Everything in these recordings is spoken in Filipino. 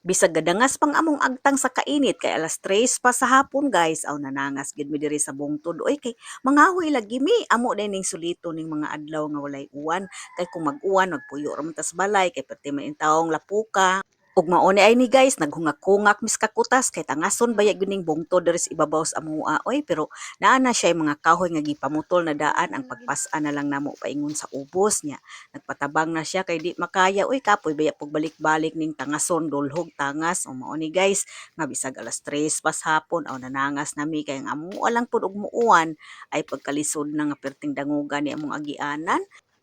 Bisag gadangas pang among agtang sa kainit kay alas 3 pa sa hapon guys, aw nanangas gid mi diri sa bungtod. Oy kay mangahoy lagi mi, amo din ning sulito ning mga adlaw nga walay uwan. Kay kung mag-uwan magpuyo ra man tas balay kay perti man in taong lapuka. Ug mao ni ay ni guys, naghungak-hungak mis kakutas kay tangason baya gyud ning bungtod diri sa ibabaw sa amoa. Oy pero naa na siya mga kahoy nga gipamutol na daan ang pagpas-an na lang namo paingon sa ubos niya. Nagpatabang na siya kay di makaya. Uy kapoy baya pug balik-balik ning tangason dulhog tangas o mao ni guys nga bisag alas 3 pas hapon aw nanangas nami kay ang amo lang pud og muuwan ay pagkalisod na nga perting dangugan ni among agianan.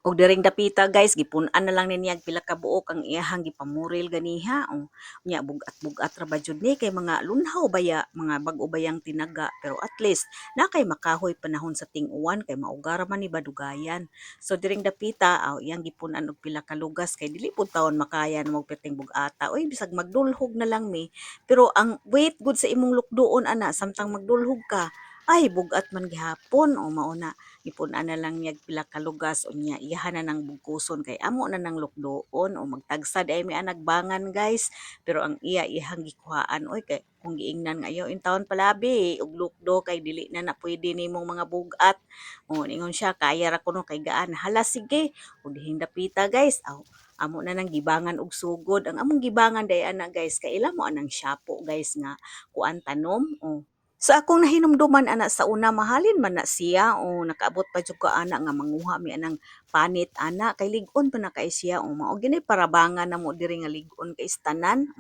Og diring dapita guys gipun-an na lang ni niya pila ka buok ang iyahang gipamuril ganiha. O nya bugat-bugat ra ba jud ni kay mga lunhaw baya mga bag-o bayang tinaga pero at least na kay makahoy panahon sa ting-uwan kay maugar man ni badugayan. So diring dapita aw iyang gipun-an og pila ka lugas kay dili pud taon makaya na magperting bugata. Uy bisag magdulhog na lang mi. Pero ang wait good sa imong lukdoon ana samtang magdulhog ka. Ay bugat man gihapon o mao na gipun-an na lang niya pila ka lugas unya iyahan na nang bugkuson kay amo na nang lukdoon o magtagsad ay may anagbangan guys. Pero ang iyahang gikuhaan oy kay kung giingnan nga ayo in taon palabi og lukdo kay dili na pwede nimong mga bugat. O ningon siya kaya ra kuno kay gaan. Hala sige. O dihing dapita guys. Aw amo na nang gibangan og sugod. Ang among gibangan day ana guys kay ila mo anang syapo guys nga kuan tanom. O sa akong nahinumduman ana sa una mahalin man na siya o nakaabot pa jud ko ana nga manguha mi anang panit ana kay lig-on pa na kay siya o mao gini parabangan namo diri nga lig-on kay istanan.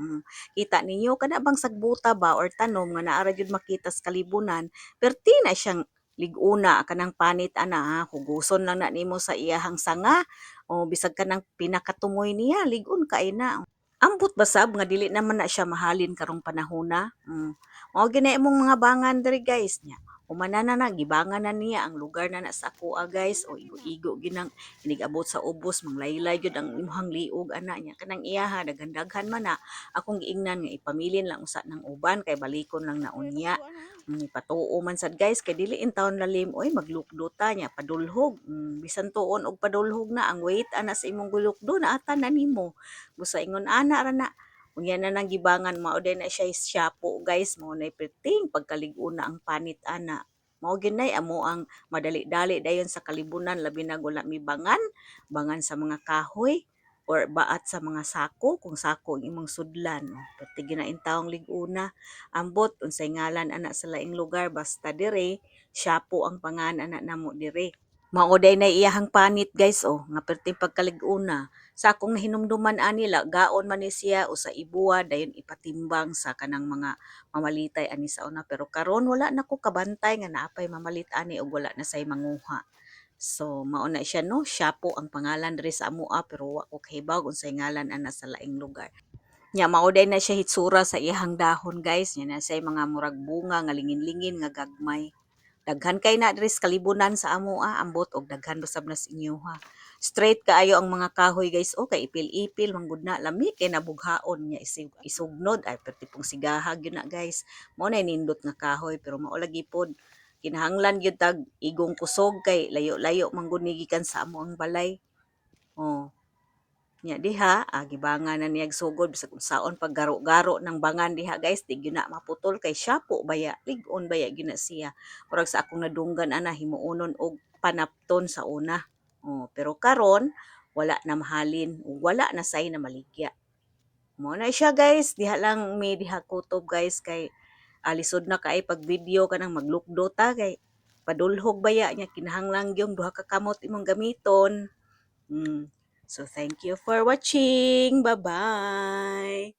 Kita ninyo kada bang sagbuta ba or tanom nga naa ra jud makita sa kalibunan perti na siyang liguna kanang panit ana ha huguson lang na nimo sa iyahang sanga o bisag kanang pinakatumoy niya ligon kay na. Ambot basab nga dili naman na siya mahalin karong panahona. Mao gini imong mga bangan diri guys nya. Humana na gibangan na niya ang lugar na sa akoa guys o igo-igo ginang inigabot sa ubos manglaylay gyud ang imong liog ana nya kanang iyaha daghan-daghan man na akong giingnan nga ipamilin lang usa ng uban kay balikon lang na unya. Patuo man sad guys kay dili in taon lalim oy maglukdo ta nya padulhog. Bisan tuon og padulhog na ang weight ana sa imong gulukdo na ata na nimo. Busa ingon ana ra na unya na nang gibangan mao din na siya syapo guys mao nay perting pagkalig-una ang panit ana. Mao ginay amo ang madali-dali dayon sa kalibunan labi na wala mi bangan, bangan sa mga kahoy or baat sa mga sako kung sako ang imong sudlan. Perti ginain taong lig-una ambot unsay ngalan ana sa laing lugar basta dire syapo ang pangan ana namo dire. Mao day na iyahang panit guys nga perting pagkalig-una. Sa akong nahinumduman anila gaon man ni siya o sa ibuwa dayon ipatimbang sa kanang mga mamalitay ani sa una pero karon wala na ko kabantay nga naapay mamalit ani og wala na say manguha. So mao na siya no, Siapo ang pangalan diri sa amoa pero wa ko kahibaw unsay ngalan ana sa laing lugar. Nya mao day na siya hitsura sa iyahang dahon guys, nya na say mga murag bunga nga lingin-lingin nga gagmay. Daghan kay na diri sa kalibunan sa amoa ambot og daghan usab na sa inyo ha. Straight kaayo ang mga kahoy guys o kay ipil-ipil manggud na lami kay nabughaon nya isugnod ay perti pong sigahag yun na guys. Mao na nindot nga kahoy pero mao lagi pod kinahanglan gyud tag igong kusog kay layo-layo manggud ni gikan sa amo ang balay. Oh, nya diha gibangan na niyag sugod bisag unsaon paggaro-garo ng bangan diha guys di gyud na maputol kay syapo baya lig-on baya gyud na siya. Murag sa akong nadunggan ana himuonon og panapton sa una. Oh, pero karon wala na mahalin ug wala na say na maligya. Mo na siya guys, diha lang mi diha kutob guys kay alisod na kay pag video kanang maglukdo ta kay padulhog baya nya kinahanglan gyud duha ka kamot imong gamiton. So thank you for watching. Bye-bye.